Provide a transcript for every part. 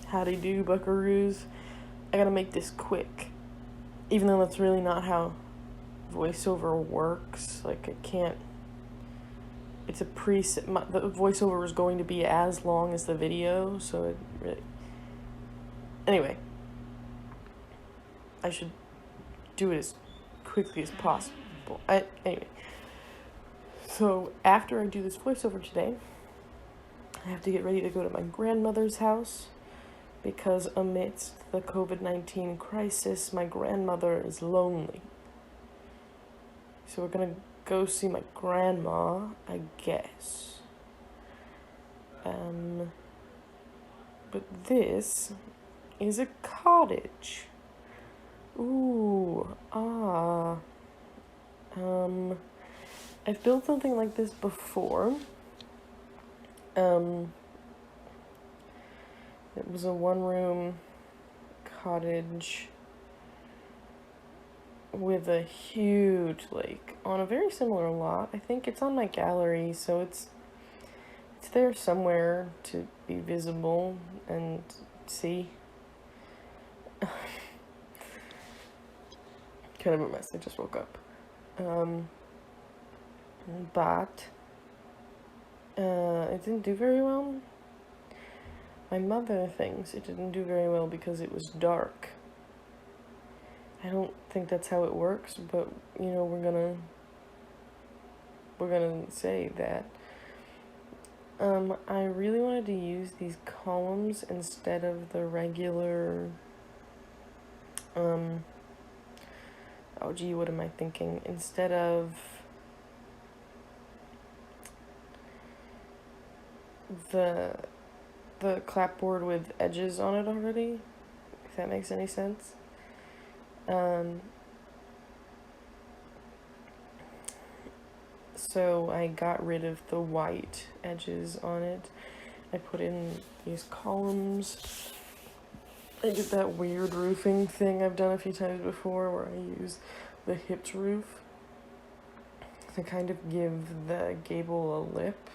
Howdy do, buckaroos. I gotta make this quick. Even though that's really not how voiceover works. Like, I can't... It's a preset... The voiceover is going to be as long as the video, so it really... Anyway. I should do it as quickly as possible. Anyway. So, after I do this voiceover today, I have to get ready to go to my grandmother's house, because amidst the COVID-19 crisis, my grandmother is lonely. So we're gonna go see my grandma, I guess. But this is a cottage. Ooh, I've built something like this before. It was a one-room cottage with a huge lake on a very similar lot. I think it's on my gallery, so it's there somewhere to be visible and see. Kind of a mess, I just woke up. But it didn't do very well. My mother thinks it didn't do very well because it was dark. I don't think that's how it works, but, you know, we're gonna say that. I really wanted to use these columns instead of the regular, oh gee, what am I thinking? Instead of the clapboard with edges on it already, if that makes any sense. So I got rid of the white edges on it. I put in these columns. I did that weird roofing thing I've done a few times before where I use the hipped roof to kind of give the gable a lip.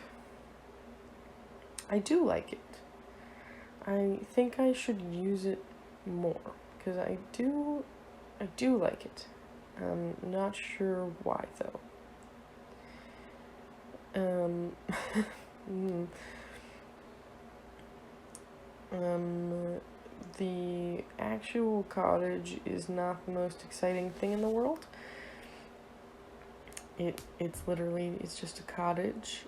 I do like it. I think I should use it more because I do like it. I'm not sure why though. The actual cottage is not the most exciting thing in the world. It's literally just a cottage.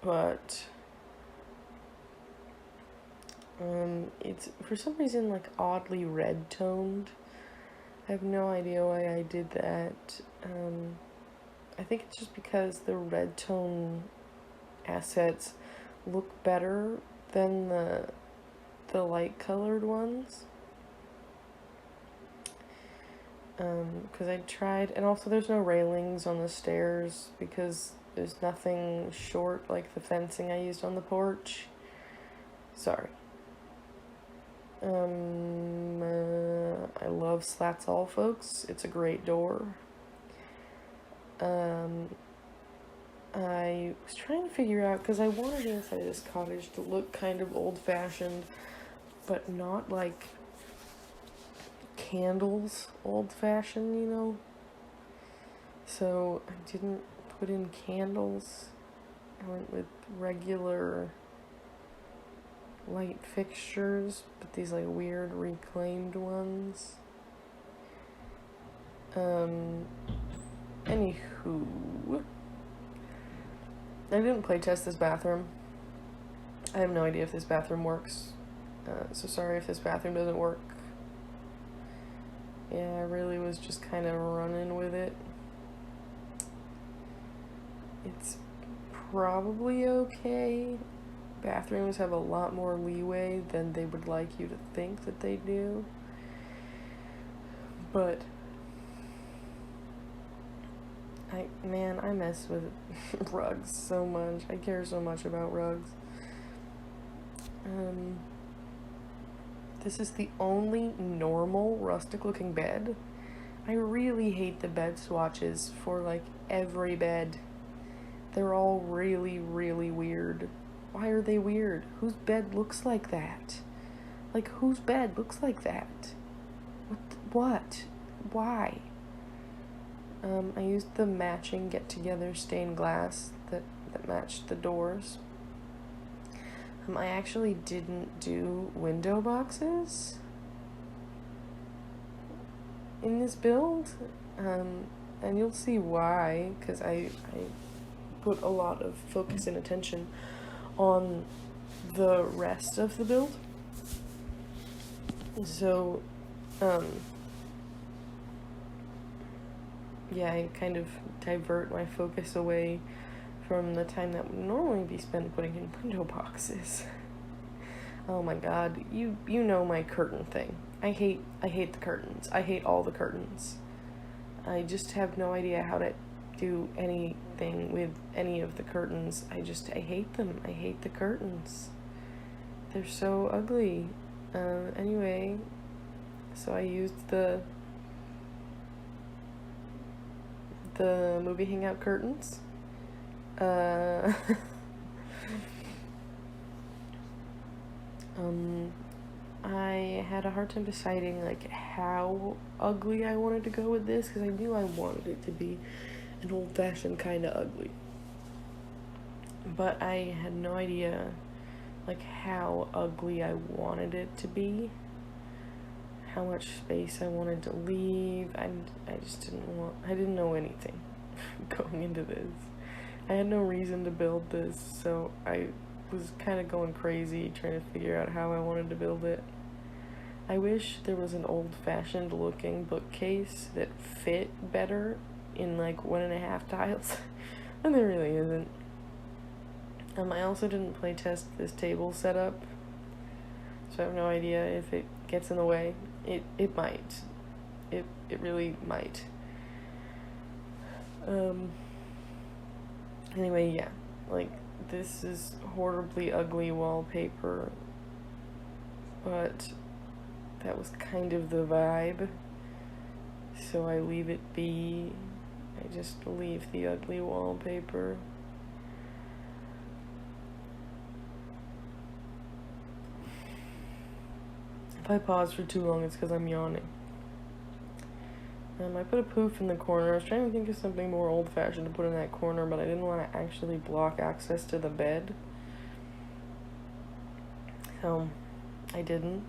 But it's for some reason like oddly red toned. I have no idea why I did that. I think it's just because the red tone assets look better than the light colored ones. Because I tried, and also there's no railings on the stairs because there's nothing short like the fencing I used on the porch. Sorry. I love Slats All, folks. It's a great door. I was trying to figure out, because I wanted the inside of this cottage to look kind of old-fashioned, but not like candles old-fashioned, you know? So I didn't put in candles. I went with regular light fixtures, but these like weird reclaimed ones. Anywho, I didn't playtest this bathroom. I have no idea if this bathroom works. So sorry if this bathroom doesn't work. Yeah, I really was just kind of running with it. It's probably okay. Bathrooms have a lot more leeway than they would like you to think that they do. But I mess with rugs so much. I care so much about rugs. This is the only normal rustic looking bed. I really hate the bed swatches for like every bed. They're all really, really weird. Why are they weird? Whose bed looks like that? Like, whose bed looks like that? What? Why? I used the matching get-together stained glass that matched the doors. I actually didn't do window boxes in this build, and you'll see why, because I put a lot of focus and attention on the rest of the build. So, yeah, I kind of divert my focus away from the time that would normally be spent putting in window boxes. Oh my god, you know my curtain thing. I hate the curtains. I hate all the curtains. I just have no idea how to do anything with any of the curtains. I hate them. I hate the curtains. They're so ugly. Anyway, so I used the movie hangout curtains. I had a hard time deciding like how ugly I wanted to go with this, because I knew I wanted it to be an old-fashioned kind of ugly, but I had no idea like how ugly I wanted it to be, how much space I wanted to leave. I didn't know anything going into this. I had no reason to build this, so I was kind of going crazy trying to figure out how I wanted to build it. I wish there was an old-fashioned looking bookcase that fit better in like 1.5 tiles, and there really isn't. I also didn't play test this table setup, so I have no idea if it gets in the way. It might. It really might. Anyway, yeah, like, this is horribly ugly wallpaper, but that was kind of the vibe, so I leave it be. I just leave the ugly wallpaper. If I pause for too long, it's because I'm yawning. I put a poof in the corner. I was trying to think of something more old-fashioned to put in that corner, but I didn't want to actually block access to the bed, so I didn't.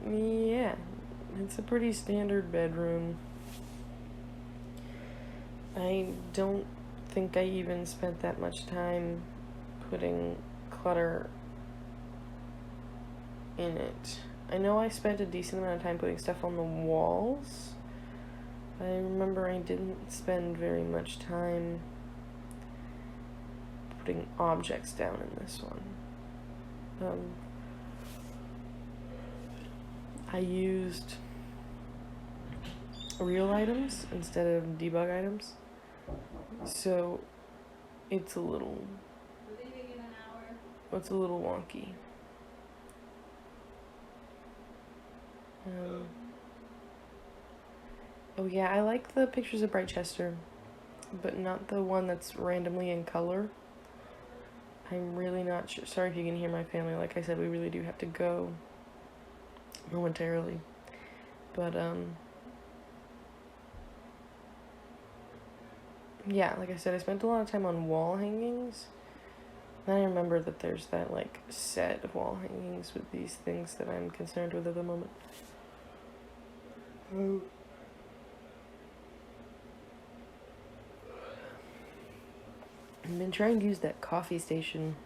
Yeah, it's a pretty standard bedroom. I don't think I even spent that much time putting clutter in it. I know I spent a decent amount of time putting stuff on the walls. I remember I didn't spend very much time putting objects down in this one. I used real items instead of debug items, so it's a little wonky. Oh yeah, I like the pictures of Brightchester, but not the one that's randomly in color. I'm really not sure. Sorry if you can hear my family. Like I said, we really do have to go momentarily. But, yeah, like I said, I spent a lot of time on wall hangings. Then I remember that there's that, like, set of wall hangings with these things that I'm concerned with at the moment. I've been trying to use that coffee station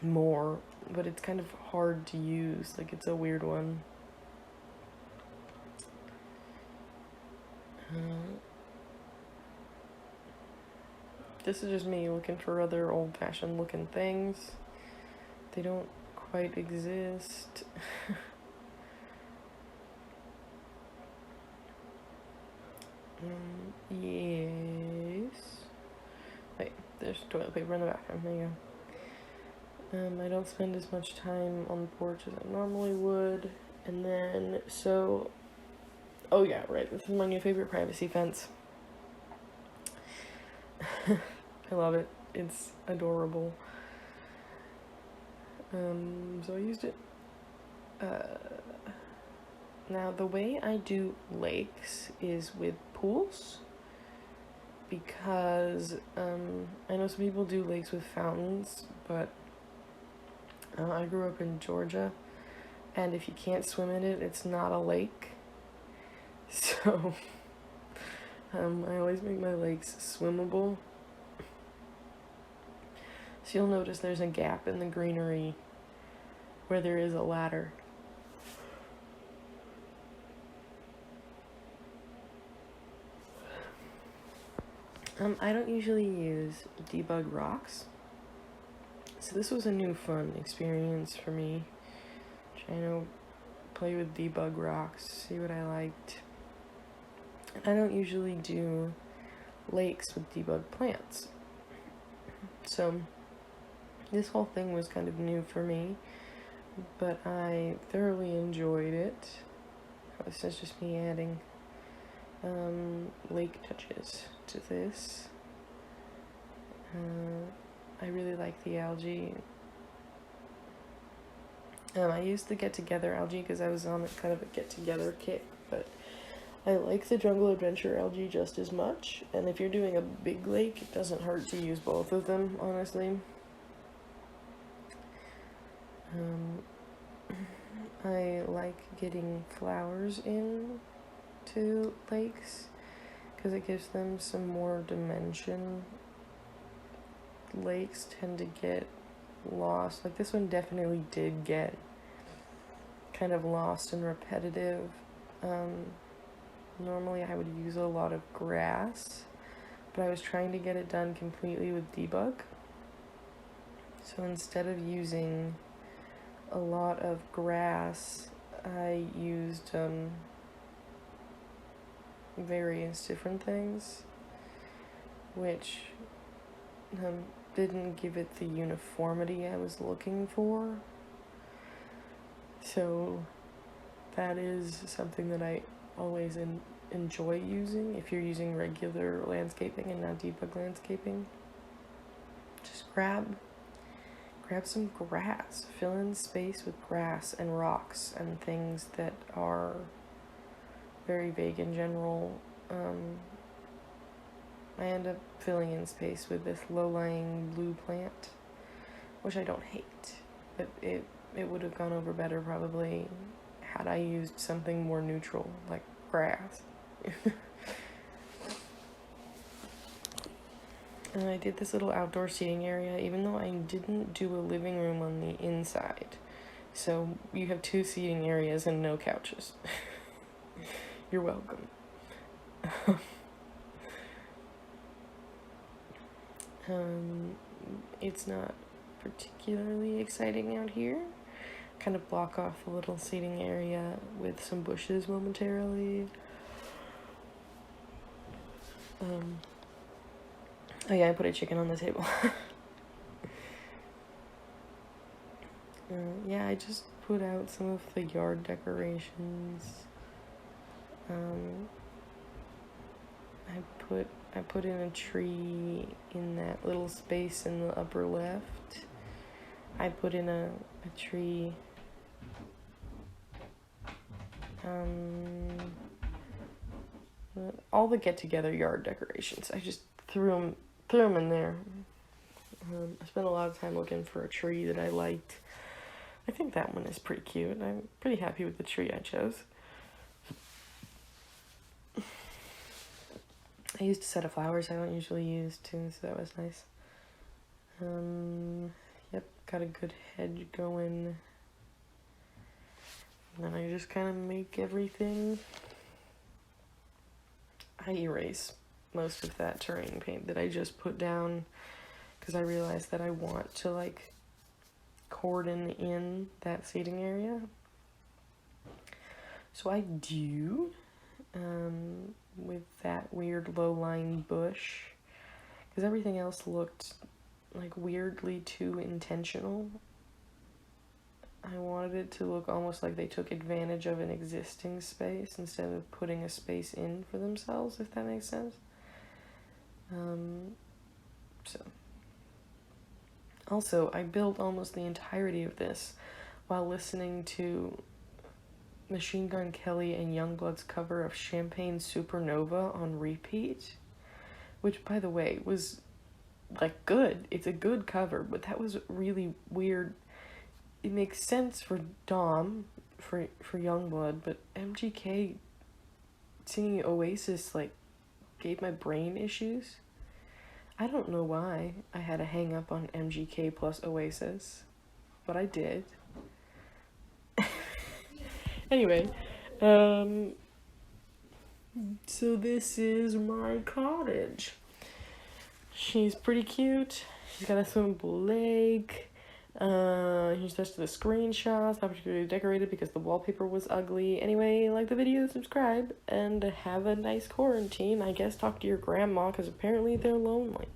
more, but it's kind of hard to use. Like, it's a weird one. This is just me looking for other old-fashioned looking things. They don't quite exist. Yes. Wait, there's toilet paper in the bathroom. There you go. I don't spend as much time on the porch as I normally would. And then, so... Oh yeah, right. This is my new favorite privacy fence. I love it. It's adorable. So I used it. Now the way I do lakes is with pools, because I know some people do lakes with fountains, but I grew up in Georgia, and if you can't swim in it, it's not a lake. So I always make my lakes swimmable. So you'll notice there's a gap in the greenery where there is a ladder. I don't usually use debug rocks, so this was a new fun experience for me, trying to play with debug rocks, see what I liked. I don't usually do lakes with debug plants, so this whole thing was kind of new for me, but I thoroughly enjoyed it. This is just me adding lake touches to this. I really like the algae. I used the Get Together algae because I was on kind of a Get Together kick, but I like the Jungle Adventure algae just as much, and if you're doing a big lake, it doesn't hurt to use both of them, honestly. I like getting flowers in to lakes because it gives them some more dimension. Lakes tend to get lost. Like this one definitely did get kind of lost and repetitive. Normally I would use a lot of grass, but I was trying to get it done completely with debug. So instead of using a lot of grass, I used various different things, which didn't give it the uniformity I was looking for. So that is something that I always enjoy using if you're using regular landscaping and not debug landscaping. Just grab some grass, fill in space with grass and rocks and things that are very vague in general. I end up filling in space with this low-lying blue plant, which I don't hate, but it would have gone over better probably had I used something more neutral, like grass. And I did this little outdoor seating area, even though I didn't do a living room on the inside. So you have 2 seating areas and no couches. You're welcome. It's not particularly exciting out here. Kind of block off a little seating area with some bushes momentarily. Oh yeah, I put a chicken on the table. Yeah, I just put out some of the yard decorations. I put in a tree in that little space in the upper left. I put in a tree all the get-together yard decorations. I just threw them in there. I spent a lot of time looking for a tree that I liked. I think that one is pretty cute. I'm pretty happy with the tree I chose. I used a set of flowers I don't usually use too, so that was nice. Yep, got a good hedge going. And then I just kind of make everything. I erase most of that terrain paint that I just put down because I realized that I want to like cordon in that seating area. So I do, with that weird low-lying bush, because everything else looked like weirdly too intentional. I wanted it to look almost like they took advantage of an existing space instead of putting a space in for themselves, if that makes sense. So Also, I built almost the entirety of this while listening to Machine Gun Kelly and Youngblood's cover of Champagne Supernova on repeat, which, by the way, was, like, good. It's a good cover, but that was really weird. It makes sense for Dom, for Youngblood, but MGK singing Oasis, like, gave my brain issues. I don't know why I had a hang up on MGK plus Oasis, but I did. Anyway, so this is my cottage. She's pretty cute. She's got a swimmable lake. Here's the rest of the screenshots. Not particularly decorated because the wallpaper was ugly. Anyway, like the video, subscribe, and have a nice quarantine. I guess talk to your grandma because apparently they're lonely.